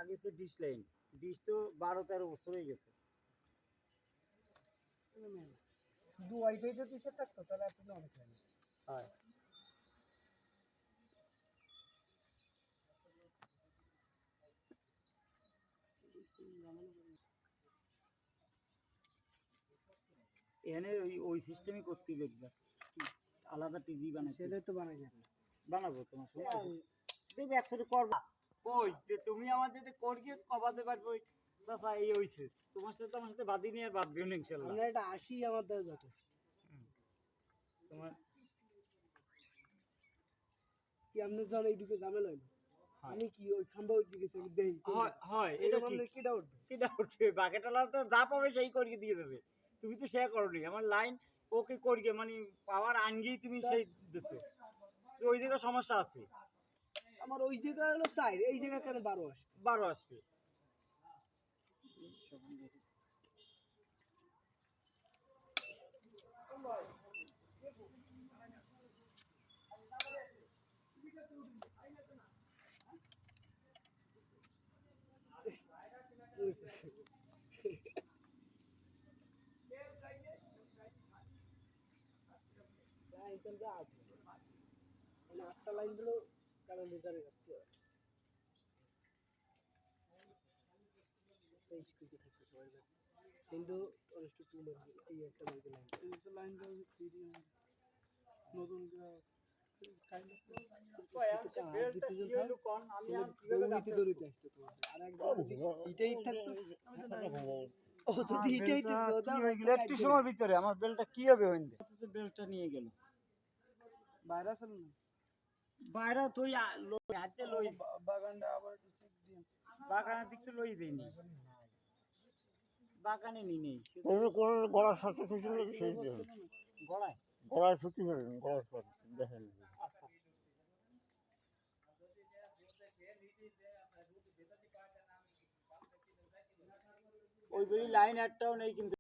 লাগিয়েছে dish line. Dish তো 12-13 বছর হয়ে গেছে। শুধু ওয়াইফাই যদি দিতে থাকতো তাহলে আপনি অনেক হয়। হয়। এখানে ওই সিস্টেমই করতে দেখবে, আলাদা টিভি বানাইতে। সেটাই তো বানাই যাবে। বানাবো তোমার সময় দেখবে একসাথে করবা। কই যে তুমি আমাদের করিয়ে কবাতে পারবো চাচা, এই হইছে তোমার সাথে আমার সাথে বাদি নিয়ে আর বাঁধবেও না ইনশাল্লাহ। আমরা এটা 80 আমার দ্বারা যথেষ্ট। তোমার কি আপনি জানেন এইদিকে ঝামেলা হইলো, আমি কি ওই খাম্বা উঠে গেছে দেই হয় হয় এটা এটা বললে ঠিক। কিটা উঠবে? কিটা উঠবে বাকেটালা তো যা পাবে সেই করিয়ে দিয়ে দেবে। তুমি তো শেয়ার করনি আমার লাইন ওকে করিয়ে মানে পাওয়ার আনগেই তুমি সেই দিছো, ওই দিকে সমস্যা আছে। আমার ওই জায়গা হলো 4, এই জায়গা কেন 12 আসে? 12 আসবে। লাইন চলবে 8, মানে 8টা লাইন দিলো কারণ রেজারে রাখতে হয়। 23 কোটি থাকতে সবাই জানে কিন্তু অনেক টু লাগবে এই একটা লাগবে লাইন এই তো লাইন দাও ফ্রি নতুন ভিতরে আমার বেলটা কি হবে বেলটা নিয়ে গেল বাইরে আছে না বাইরে তুই হাতে লই বাগানটা আবার একটু চেক দিন বাগানের দিক তো লই দেয়নি বাগানে নি নেই কোন গলার সাথে ছিল সেই গলায় গলার ছুটি করেন গলার পর দেখেন ওই বই লাইন একটাও নেই কিন্তু